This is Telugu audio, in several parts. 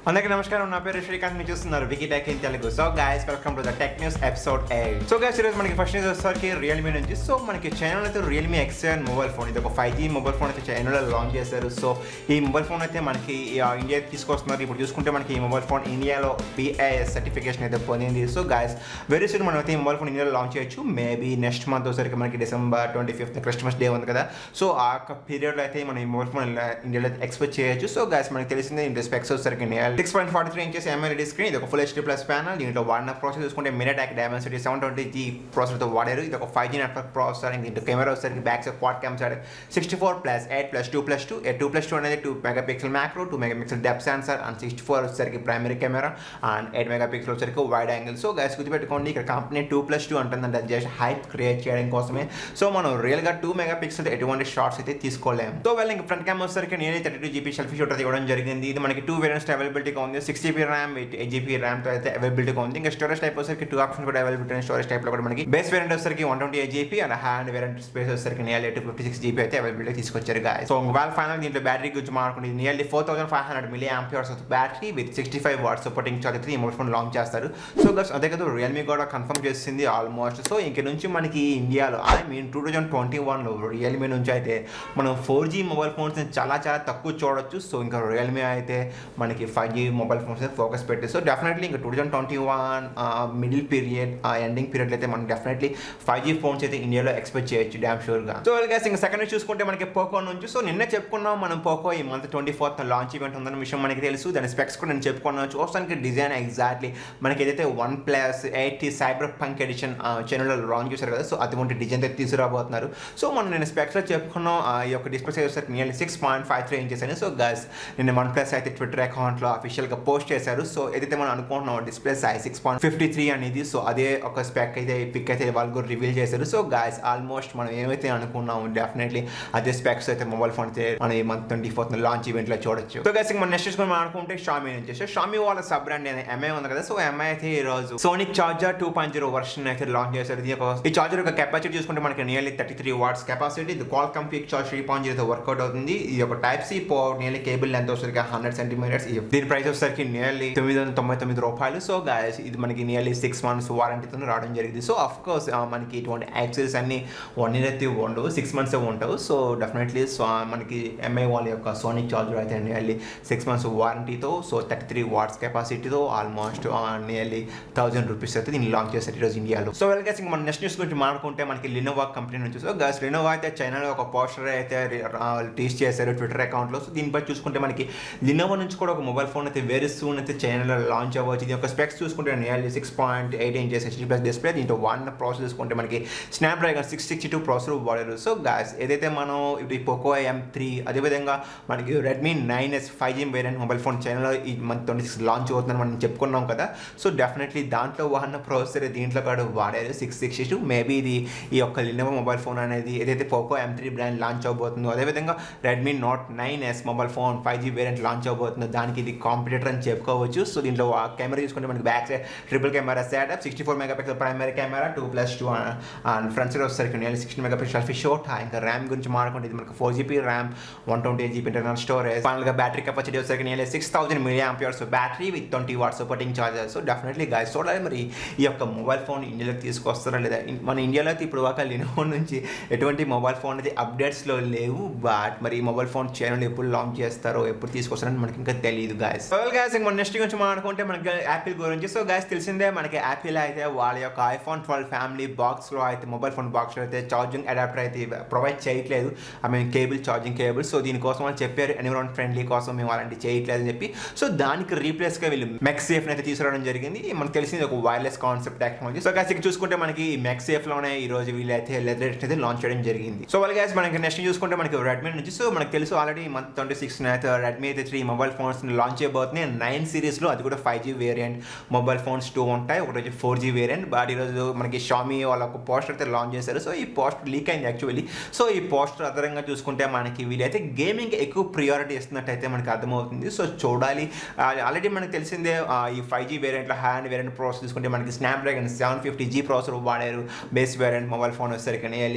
అందరికీ నమస్కారం. నా పేరు శ్రీకాంత్. మీరు చూస్తున్నారు Viki tech in Telugu. So guys, welcome to the tech news episode 8. So guys, ఈరోజు మనకి ఫస్ట్ న్యూస్ వచ్చేసరికి రియల్మీ నుంచి. సో మనకి చైనాలో అయితే రియల్మీ X7 మొబైల్ ఫోన్, ఇది ఒక 5G మొబైల్ ఫోన్ అయితే చైనాలో లాంచ్ చేశారు. సో ఈ మొబైల్ ఫోన్ అయితే మనకి ఇండియాకి తీసుకొస్తున్నారు. ఇప్పుడు చూసుకుంటే మనకి ఈ మొబైల్ ఫోన్ ఇండియాలో BIS సర్టిఫికేషన్ అయితే పొందింది. సో గైస్, వెరీ సూన్ మనం అయితే ఈ మొబైల్ ఫోన్ ఇండియాలో లాంచ్ చేయొచ్చు. మేబీ నెక్స్ట్ మంత్ వచ్చేసరికి మనకి December 25th క్రిస్మస్ డే ఉంది కదా. సో ఆ పీరియడ్లో అయితే మనం ఈ మొబైల్ ఫోన్ ఇండియాలో ఎక్స్పెక్ట్ చేయొచ్చు. సో గైస్, మనకి తెలిసిందే ఇంత స్పెక్స్ వచ్చేసరికి 6.43 ఇంచెస్ AMOLED స్క్రీన్, ఇది ఒక ఫుల్ HD ప్లస్ ప్యానల్. దీంట్లో వాడిన ప్రాసెసర్ చూసుకుంటే MediaTek Dimensity 720G ప్రాసెసర్తో వాడారు. ఇది ఒక 5G నెట్వర్క్ ప్రాసెసర్. దీంట్లో కెమెరా వచ్చేసరికి back side quad cam side 64+8+2+2. 2+2 అనేది 2 megapixel macro, 2 megapixel depth censor and 64 వచ్చేసరికి ప్రైమరీ కెమెరా అండ్ 8 మెగాపిక్సెల్ వచ్చేసరికి వైడ్ యాంగిల్. సో గైస్, గుర్తుపెట్టుకోండి, ఇక్కడ కంపెనీ 2+2 అంటుందంటే జస్ట్ హైప్ క్రియేట్ చేయడం కోసమే. సో మనం రియల్గా 2 మెగాపిక్సెల్ ఎటువంటి షార్ట్స్ అయితే తీసుకోలేము. సో వాళ్ళు ఇంకా ఫ్రంట్ కెమెరా వచ్చేసరికి నియర్లీ 32GB సెల్ఫీ షూటర్ ఇవ్వడం జరిగింది. ఇది మనకి 2 వేరియంట్స్ అవైలబిలిటీగా ఉంది. 6GB ర్యామ్, 8GB ర్యామ్తో అయితే అవైలబిలిటీగా ఉంది. ఇంకా స్టోరేజ్ టైప్ వచ్చేసరికి 2 ఆప్షన్ కూడా అవైలబిలిటీ ఉంది. స్టోరేజ్ టైప్లో కూడా మనకి బేస్ వేరియంట్ వచ్చేసరికి 128GB and hand variant space వచ్చేసరికి నియర్లీ 256GB అయితే అవైలబిలిటీ తీసుకొచ్చారు గాయస్. సో వాళ్ళ ఫైనల్ దీంట్లో బ్యాటరీ గురించి మాట్లాడుకుంటే nearly 4500 mAh battery with 65 watts supporting charge అయితే ఈ మొబైల్ ఫోన్ లాంచ్ చేస్తారు. సో గైస్, అదే కదా రియల్మీ కూడా కన్ఫర్మ్ చేసింది ఆల్మోస్ట్. సో ఇంక నుంచి మనకి ఇండియాలో 2021లో రియల్మీ నుంచి అయితే మనం 4G మొబైల్ ఫోన్స్ చాలా తక్కువ చూడొచ్చు. సో ఇంకా రియల్మీ అయితే మనకి 5G మొబైల్ ఫోన్స్ ఫోకస్ పెట్టి, సో డెఫినెట్లీ ఇంకా 2021 మిడిల్ పీరియడ్ ఎండింగ్ పీరియడ్ అయితే మనం డెఫినెట్లీ 5G ఫోన్స్ అయితే ఇండియాలో ఎక్స్పెక్ట్ చేయొచ్చు డామ్ షూర్గా. సో గైస్, ఇంకా సెకండ్ చూసుకుంటే మనకి పోకో నుంచి. సో నిన్న చెప్పుకున్నాం మనం పోకో ఈ మంత్ 24th లాంచ్ ఈవెంట్ ఉందన్న విషయం మనకి తెలుసు. దాని స్పెక్స్ కూడా నేను చెప్పుకున్నాను. చూస్తానికి డిజైన్ ఎగ్జాక్ట్లీ మనకి ఏదైతే OnePlus 8 సైబర్ పంక్ ఎడిషన్ ఛానల్లో లాంచ్ చేశారు కదా. సో అటువంటి డిజైన్ అయితే తీసుకురాబోతున్నారు. సో మనం నేను స్పెక్స్లో చెప్పుకున్నాం ఈ యొక్క డిస్ప్లే సైజ్ నియర్లీ 6.53 ఇంచెస్ అని. సో గైస్, నిన్న OnePlus అయితే ట్విట్టర్ అకౌంట్లో అఫీషియల్గా పోస్ట్ చేశారు. సో ఏదైతే మనం అనుకుంటున్నాం డిస్ప్లే సైజ్ 6.53 అనేది, సో అదే ఒక స్పెక్ అయితే పిక్ అయితే వాళ్ళు కూడా రివీల్ చేశారు. సో గైస్, ఆల్మోస్ట్ మనం ఏమైతే అనుకున్నాము డెఫినెట్లీ అదే స్పెక్స్ అయితే మొబైల్ ఫోన్ అయితే మనం ఈ మంత్ 24th లాంచ్ ఈవెంట్లో చూడొచ్చు. సో గైస్, మన నెక్స్ట్ మనం అనుకుంటే షామీ నుంచి. సో షామీ వాళ్ళ సబ్ బ్రాండ్ MI ఉంది కదా. సో MI అయితే ఈ రోజు సోనిక్ చార్జర్ 2.0 వర్షన్ అయితే లాంచ్ చేశారు. ఈ చార్జర్ యొక్క కెపాసిటీ చూసుకుంటే మనకి నియర్లీ 33 వాట్స్ కెపాసిటీ. ఇది క్వాల్కామ్ క్విక్ చార్జ్ 3.0 వర్కౌట్ అవుతుంది. ఈ యొక్క type C port nearly cable length వచ్చేసరికి 100 సెంటీమీటర్స్. దీని ప్రైస్ వచ్చేసరికి నియర్లీ $999. సో గైస్, ఇది మనకి నియర్లీ 6 months వారంటీతో రావడం జరిగింది. సో అఫ్ కోర్స్ మనకి ఇటువంటి యాక్సెస్ అన్ని 1 year అయితే ఉండవు, 6 months ఉంటావు. సో డెఫినెట్లీ మనకి MI వాళ్ళ యొక్క సోనిక్ చార్జర్ అయితే నియర్లీ 6 months వారంటీతో, సో 33 వాట్స్ కెపాసిటీతో ఆల్మోస్ట్ నియర్లీ 1000 రూపీస్ అయితే దీన్ని లాంచ్ చేశారు ఈరోజు ఇండియాలో. సో వెల్ గైస్, మన నెక్స్ట్ న్యూస్ గురించి మాట్లాడుకుంటే మనకి లినోవా కంపెనీ నుంచి. సో గైస్, లినోవా అయితే చైనాలో ఒక పోస్టర్ అయితే టీస్ చేశారు ట్విట్టర్ అకౌంట్లో. సో దీనిపై చూసుకుంటే మనకి లినోవా నుంచి కూడా ఒక మొబైల్ ఫోన్ అయితే వెరీ సూన్ అయితే చైనాలో లాంచ్ అవ్వచ్చు. ఇది ఒక స్పెక్స్ చూసుకుంటే nearly 6.8 inches HD plus display. దీంట్లో వాడిన ప్రాసెస్ చూసుకుంటే మనకి స్నాప్డ్రాగన్ 662 ప్రాసెసర్ వాడారు. సో గైస్, ఏదైతే మనం ఇప్పుడు ఈ పోకో M3 అదేవిధంగా మనకి Redmi 9S 5G variant mobile phone చైనాలో ఈ మంత్ 26 లాంచ్ అవుతుందని మనం చెప్పుకున్నాం కదా. సో డెఫినెట్లీ దాంట్లో వాడిన ప్రాసెసర్ దీంట్లో కూడా వాడారు 662. మేబీ ఇది ఈ యొక్క లినోవా మొబైల్ ఫోన్ అనేది ఏదైతే పోకో M3 బ్రాండ్ లాంచ్ అవబోతుందో, అదేవిధంగా Redmi Note 9S mobile phone 5G variant launch అవబోతుందో దానికి ఇది కాంపిటేటర్ అని చెప్పుకోవచ్చు. సో దీంట్లో కెమెరా చూసుకుంటే మనకి back side triple camera setup, 64 megapixel primary camera, 2+2 and front side వచ్చేసరికి నియర్లీ 16 మెగాపిక్సెల్ సెల్ఫీ షాట్. ఇంకా ర్యామ్ గురించి మాట్లాడుకుంటే ఇది మనకి 4GB RAM, 128GB internal storage. ఫైనల్గా బ్యాటరీ కెపాసిటీ వచ్చేసరికి nearly 6000 mAh battery with 20 watts supporting charger. So definitely guys, చూడాలి మరి ఈ యొక్క మొబైల్ ఫోన్ ఇండియాలోకి తీసుకొస్తారా లేదా. మన ఇండియాలో అయితే ఇప్పుడు ఒక లినోవా నుంచి ఎటువంటి మొబైల్ ఫోన్ అయితే అప్డేట్స్లో లేవు. బట్ మరి ఈ మొబైల్ ఫోన్ చైనాలో ఎప్పుడు లాంచ్ చేస్తారో, ఎప్పుడు తీసుకొస్తారని మనకి ఇంకా తెలియదు గైస్. గైస్, మన నెక్స్ట్ గురించి మాట్లాడుకుంటే మనకి యాపిల్ గురించి. సో గైస్, తెలిసిందే మనకి యాపిల్ అయితే వాళ్ళ యొక్క iPhone 12 ఫ్యామిలీ బాక్స్లో అయితే మొబైల్ ఫోన్ బాక్స్లో అయితే ఛార్జింగ్ అడాప్టర్ అయితే ప్రొవైడ్ చేయట్లేదు. Charging cable. సో దీనికోసం వాళ్ళు చెప్పారు ఎన్విరాన్మెంట్ ఫ్రెండ్లీ కోసం మేము అలాంటి చేయట్లేదు అని చెప్పి. సో దానికి రీప్లేస్గా వీళ్ళు MagSafe అయితే తీసుకురావడం జరిగింది. మనకు తెలిసింది ఒక wireless concept technology. So guys, ఇక్కడ చూసుకుంటే మనకి MagSafeలోనే ఈ రోజు వీళ్ళైతే లెదర్ అయితే లాంచ్ చేయడం జరిగింది. సో వాళ్ళు గైస్, మనకి నెక్స్ట్ చూసుకుంటే మనకి Redmi నుంచి. సో మనకు తెలుసు ఆల్రెడీ మంత్ 26 అయితే Redmi అయితే 3 మొబైల్ ఫోన్స్ లాంచ్ చేయబోతున్నాయి 9 సిరీస్లో. అది కూడా 5G వేరియంట్ మొబైల్ ఫోన్స్ 2 ఉంటాయి, ఒకటి వచ్చి 4G వేరియంట్. బట్ ఈరోజు మనకి షామీ వాళ్ళ ఒక పోస్టర్ అయితే లాంచ్ చేశారు. సో ఈ పోస్టర్ లీక్ అయింది యాక్చువల్లీ. సో ఈ పోస్టర్ ఆధారంగా చూసుకుంటే మనకి వీళ్ళైతే గేమింగ్ ఎక్కువ ప్రియారిటీ ఇస్తున్నట్టయితే మనకి అర్థమవుతుంది. సో చూడాలి. ఆల్రెడీ మనకు తెలిసిందే ఈ 5G వేరియంట్లో హ్యాండ్ వేరియంట్ ప్రాసెస్ చూసుకుంటే మనకి స్నాప్డ్రాగన్ 750G ప్రాసెసర్ వాడారు. బేస్ వేరియంట్ మొబైల్ ఫోన్ వచ్చేసరికి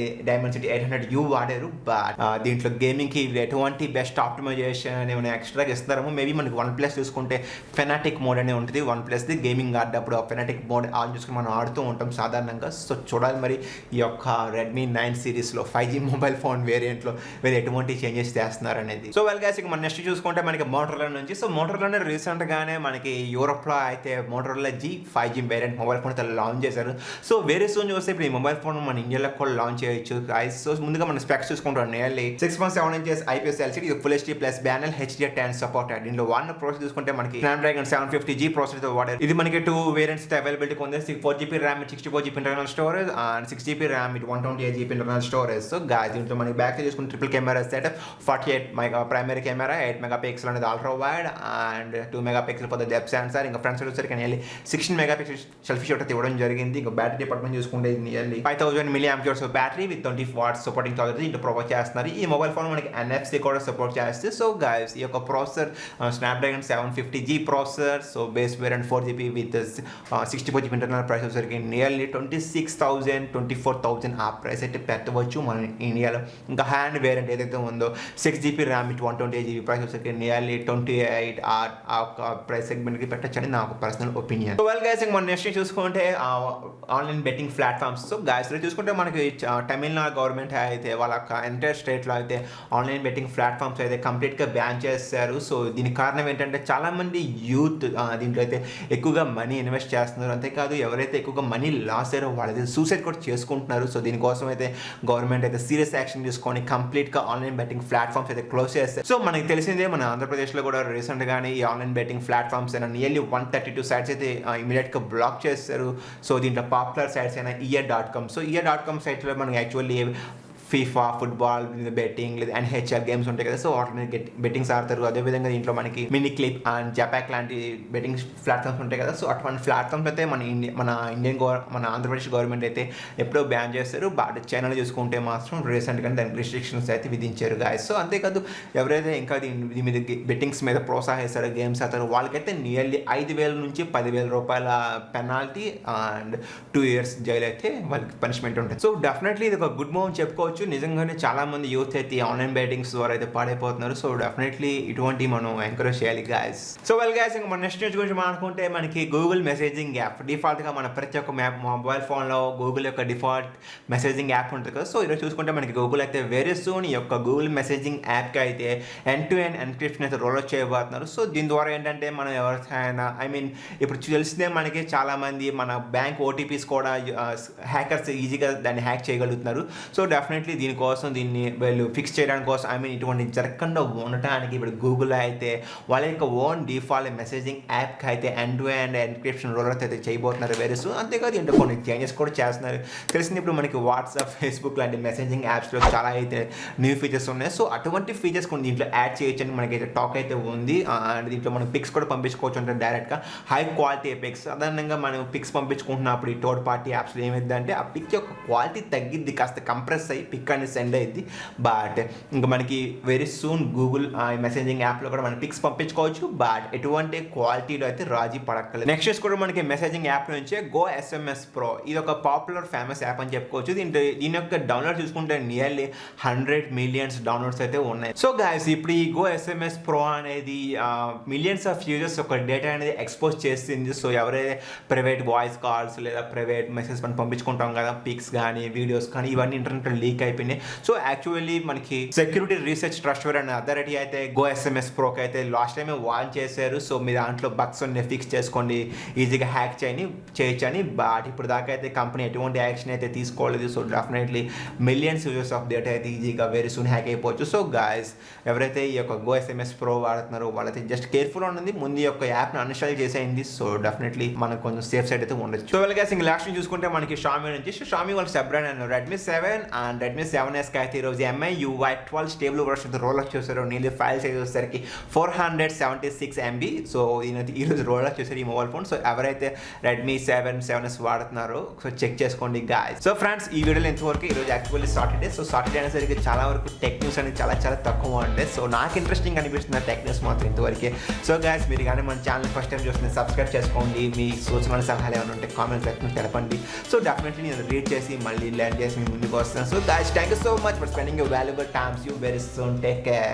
Dimensity 800U వాడారు. బట్ దీంట్లో గేమింగ్కి ఎటువంటి బెస్ట్ ఆప్టిమైజేషన్ ఏమైనా ఎక్స్ట్రాగా ఇస్తారేమో. మేబీ మనకి OnePlus చూసుకుంటే ఫెనాటిక్ మోడ్ అనే ఉంటుంది OnePlusది గేమింగ్ ఆడేటప్పుడు ఆ ఫెనాటిక్ మోడ్ ఆన్ చేసుకుని మనం ఆడుతూ ఉంటాం సాధారణంగా. సో చూడాలి మరి ఈ యొక్క Redmi 9 సిరీస్లో 5G మొబైల్ ఫోన్ వేరియంట్లో వీళ్ళు ఎటువంటి చేంజెస్ చేస్తున్నారు అనేది. సో వెల్ గైస్, ఇక మన నెక్స్ట్ చూసుకుంటే మనకి మోటరోలా నుంచి. సో మోటరోలా రీసెంట్గానే మనకి యూరోప్లో అయితే Motorola G 5G variant mobile phone అయితే లాంచ్ చేశారు. సో వెరీ సూన్ చూస్తే ఇప్పుడు ఈ మొబైల్ ఫోన్ మన ఇండియాలో కూడా లాంచ్ చేయొచ్చు గైస్. సో ముందుగా మన స్పెక్స్ చూసుకుంటాం. నియర్లీ 6.7 inches IPS LCD, ఇది Full HD plus బ్యానల్ HDR10 supported. దీనిలో వన్ ప్రాసెసర్ చూసుకుంటే మనకి Snapdragon 750G ప్రాసెసర్ వాడారు. ఇది మనకి 2 వేరియంట్స్ అవైలబిలిటీ ఉంది. 4GB RAM, 64GB internal storage and 6GB RAM, 128GB internal storage. So guys, దీంట్లో మనకి బ్యాక్ చూసుకుంటే triple camera setup, 48 mega primary camera, 8 megapixel అనేది ultra wide and 2 megapixel for the depth sensor. ఇంకా ఫ్రంట్ సైడ్ వచ్చేసరికి నియర్లీ 16 మెగాపిక్సెల్ సెల్ఫీ షాట్ ఇవ్వడం జరిగింది. ఇంకా బ్యాటరీ డిపార్ట్మెంట్ చూసుకుంటే nearly 5000 mAh battery with 20 watts supporting thousand ఇంట్లో ప్రొవైడ్ చేస్తున్నారు. ఈ మొబైల్ ఫోన్ మనకి NFC కూడా సపోర్ట్ చేస్తుంది. సో గైస్, ఈ యొక్క processor Snapdragon 750G processor. So base variant 4GB with 64GB internal price వచ్చేసరికి నియర్లీ 26,000-24,000 ఆ ప్రైస్ అయితే పెట్టవచ్చు మన ఇండియాలో. ఇంకా హ్యాండ్ వేరియంట్ ఏదైతే ఉందో 6GB RAM with 128GB price వచ్చేసరికి నియర్లీ 28 ఆ ప్రైస్ సెగ్మెంట్కి పెట్టచ్చని నాకు personal opinion. So well guys, మన నెక్స్ట్ చూసుకుంటే online betting platforms. So guys చూసుకుంటే మనకి తమిళనాడు గవర్నమెంట్ అయితే వాళ్ళ ఎంటైర్ స్టేట్లో అయితే ఆన్లైన్ బెట్టింగ్ ప్లాట్ఫామ్స్ అయితే కంప్లీట్గా బ్యాన్ చేస్తారు. సో దీనికి కారణం ఏంటంటే చాలామంది యూత్ దీంట్లో అయితే ఎక్కువగా మనీ ఇన్వెస్ట్ చేస్తున్నారు. అంతేకాదు ఎవరైతే ఎక్కువగా మనీ లాస్ అయ్యారో వాళ్ళైతే సూసైడ్ కూడా చేసుకుంటున్నారు. సో దీనికోసం అయితే గవర్నమెంట్ అయితే సీరియస్ యాక్షన్ తీసుకొని కంప్లీట్గా ఆన్లైన్ బెట్టింగ్ ప్లాట్ఫామ్స్ అయితే క్లోజ్ చేస్తారు. సో మనకి తెలిసిందే, మన ఆంధ్రప్రదేశ్లో కూడా రీసెంట్గానే ఈ ఆన్లైన్ బెట్టింగ్ ప్లాట్ఫామ్స్ అయినా నియర్లీ 132 సైట్స్ అయితే ఇమీడియట్గా బ్లాక్ చేస్తారు. సో దీంట్లో పాపులర్ సైట్స్ అయినా EA.com. సో EA.com సైట్లో మనకి యాక్చువల్లీ ఫీఫా, ఫుట్బాల్ బెట్టింగ్ లేదా NHL గేమ్స్ ఉంటాయి కదా. సో వాటిని బెట్టింగ్స్ ఆడతారు. అదేవిధంగా దీంట్లో మనకి మినీ క్లిప్ అండ్ జపాక్ లాంటి బెట్టింగ్ ప్లాట్ఫామ్స్ ఉంటాయి కదా. సో అటువంటి ప్లాట్ఫామ్స్ అయితే మన ఆంధ్రప్రదేశ్ గవర్నమెంట్ అయితే ఎప్పుడో బ్యాన్ చేస్తారు. బట్ చైనాలో చూసుకుంటే మాత్రం రీసెంట్గానే దానికి రిస్ట్రిక్షన్స్ అయితే విధించారు గాయస్. సో అంతేకాదు ఎవరైతే ఇంకా దీని మీద బెట్టింగ్స్ మీద ప్రోత్సహిస్తారో గేమ్స్ ఆడతారో వాళ్ళకైతే నియర్లీ 5,000 నుంచి 10,000 రూపాయల పెనాల్టీ అండ్ 2 years జైలు అయితే వాళ్ళకి పనిష్మెంట్ ఉంటుంది. సో డెఫినెట్లీ ఇది ఒక గుడ్ మూవ్ చెప్పుకోవచ్చు. నిజంగానే చాలా మంది యూత్ అయితే ఆన్లైన్ బెట్టింగ్స్ ద్వారా అయితే పాడైపోతున్నారు. సో డెఫినెట్లీ ఇటువంటి మనం ఎంకరేజ్ చేయాలి గాయస్. సో వెల్ గాయస్, ఇంకా మన నెక్స్ట్ న్యూస్ గురించి మాట్లాడుకుంటే మనకి గూగుల్ మెసేజింగ్ యాప్ డిఫాల్ట్గా మన ప్రతి ఒక్క మొబైల్ ఫోన్లో గూగుల్ యొక్క డిఫాల్ట్ మెసేజింగ్ యాప్ ఉంటుంది కదా. సో ఈరోజు చూసుకుంటే మనకి గూగుల్ అయితే వెరీ సూన్ ఈ యొక్క గూగుల్ మెసేజింగ్ యాప్కి అయితే ఎండ్ టు ఎండ్ ఎన్క్రిప్షన్ అయితే రోల్ అవుట్ చేయబోతున్నారు. సో దీని ద్వారా ఏంటంటే మనం ఎవరికైనా ఇప్పుడు తెలిసిందే మనకి చాలామంది మన బ్యాంక్ OTPs కూడా హ్యాకర్స్ ఈజీగా దాన్ని హ్యాక్ చేయగలుగుతున్నారు. సో డెఫినెట్లీ దీనికోసం దీన్ని వీళ్ళు ఫిక్స్ చేయడానికి కోసం ఇటువంటి జరగకుండా ఉండటానికి ఇప్పుడు గూగుల్ అయితే వాళ్ళ యొక్క ఓన్ డిఫాల్ట్ మెసేజింగ్ యాప్కి అయితే end to end encryption roll అయితే చేయబోతున్నారు వెరీ సూన్. అంతేకాదు ఇంట్లో కొన్ని చేంజెస్ కూడా చేస్తున్నారు. తెలిసింది ఇప్పుడు మనకి వాట్సాప్, ఫేస్బుక్ లాంటి మెసేజింగ్ యాప్స్లో చాలా అయితే న్యూ ఫీచర్స్ ఉన్నాయి. సో అటువంటి ఫీచర్స్ కొన్ని దీంట్లో యాడ్ చేయొచ్చని మనకైతే టాక్ అయితే ఉంది. అండ్ దీంట్లో మనం పిక్స్ కూడా పంపించుకోవచ్చు అంటే డైరెక్ట్గా హై క్వాలిటీ పిక్స్. సాధారణంగా మనం పిక్స్ పంపించుకుంటున్నప్పుడు ఈ థర్డ్ పార్టీ యాప్స్లో ఏమైందంటే ఆ పిక్ యొక్క క్వాలిటీ తగ్గిద్ది, కాస్త కంప్రెస్ అయ్యి పిక్ అనేది సెండ్ అయ్యింది. బట్ ఇంకా మనకి వెరీ సూన్ గూగుల్ మెసేజింగ్ యాప్లో కూడా మనం పిక్స్ పంపించుకోవచ్చు. బట్ ఎటువంటి క్వాలిటీలో అయితే రాజీ పడక్కలేదు. నెక్స్ట్ కూడా మనకి మెసేజింగ్ యాప్ నుంచి గో SMS Pro, ఇది ఒక పాపులర్ ఫేమస్ యాప్ అని చెప్పుకోవచ్చు. దీని యొక్క డౌన్లోడ్ చూసుకుంటే నియర్లీ 100 million డౌన్లోడ్స్ అయితే ఉన్నాయి. సో గైస్, ఇప్పుడు ఈ గో SMS Pro అనేది మిలియన్స్ ఆఫ్ యూజర్స్ ఒక డేటా అనేది ఎక్స్పోజ్ చేస్తుంది. సో ఎవరైతే ప్రైవేట్ వాయిస్ కాల్స్ లేదా ప్రైవేట్ మెసేజ్ మనం పంపించుకుంటాం కదా, పిక్స్ కానీ వీడియోస్ కానీ ఇవన్నీ ఇంటర్నెట్ లీక్ అయిపోయినాయి. సో యాక్చువల్లీ మనకి సెక్యూరిటీ రీసెర్చ్ ట్రస్ట్వేర్ అనే అథారిటీ అయితే గో SMS Proకి అయితే లాస్ట్ టైం వార్న్ చేశారు. సో మీ దాంట్లో బగ్స్ ఉన్నాయి ఫిక్స్ చేసుకోండి, ఈజీగా హ్యాక్ చేయొచ్చని. బట్ ఇప్పుడు దాకా అయితే కంపెనీ ఎటువంటి యాక్షన్ అయితే తీసుకోలేదు. So definitely millions users of data అయితే ఈజీగా వెరీ సూన్ హ్యాక్ అయిపోవచ్చు. సో గాయస్, ఎవరైతే ఈ యొక్క గో SMS Pro వాడుతున్నారో వాళ్ళైతే జస్ట్ కేర్ఫుల్ ఉన్నది, ముందు ఈ యొక్క యాప్ని అన్ఇన్స్టాల్ చేసేయండి. సో డెఫినెట్లీ మనకు కొంచెం సేఫ్ సైడ్ అయితే ఉండొచ్చు. సో వెల్ గైస్, ఇంకా లాస్ట్ చూసుకుంటే మనకి షామీ నుంచి షామీ వాళ్ళ సబ్ బ్రాండ్ అయిన Redmi 7 అండ్ Redmi 7S అయితే ఈరోజు MI UI 12 stable version roll out చేశారు. నీళ్ళు ఫైల్ సైజ్ వచ్చేసరికి 476 MB. సో ఈరోజు రోల్ అవుట్ చేశారు ఈ మొబైల్ ఫోన్. సో ఎవరైతే Redmi 7S వాడుతున్నారో సో చెక్ చేసుకోండి గాయస్. సో ఫ్రెండ్స్, ఈ వీడియోలో ఎంతవరకు ఈరోజు యాక్చువల్లీ సాటర్డే. సో సాటర్డే అనేసరికి చాలా వరకు టెక్ న్యూస్ అనేది చాలా తక్కువ ఉంటాయి. సో నాకు ఇంట్రెస్టింగ్ అనిపిస్తుంది టెక్ న్యూస్ మాత్రం ఇంతవరకే. సో గాయస్, మీరు కానీ మన ఛానల్ ఫస్ట్ టైం చూస్తుంది సబ్స్క్రైబ్ చేసుకోండి. మీ సూచనలు సలహాలు ఏమైనా ఉంటే కామెంట్ సెక్షన్లో తెలపండి. సో డెఫినెట్లీ నేను రీడ్ చేసి మళ్ళీ ల్యాండ్ చేసి మీ ముందుకు వస్తాను. So guys, thank you so much for spending your valuable times. You very soon, take care.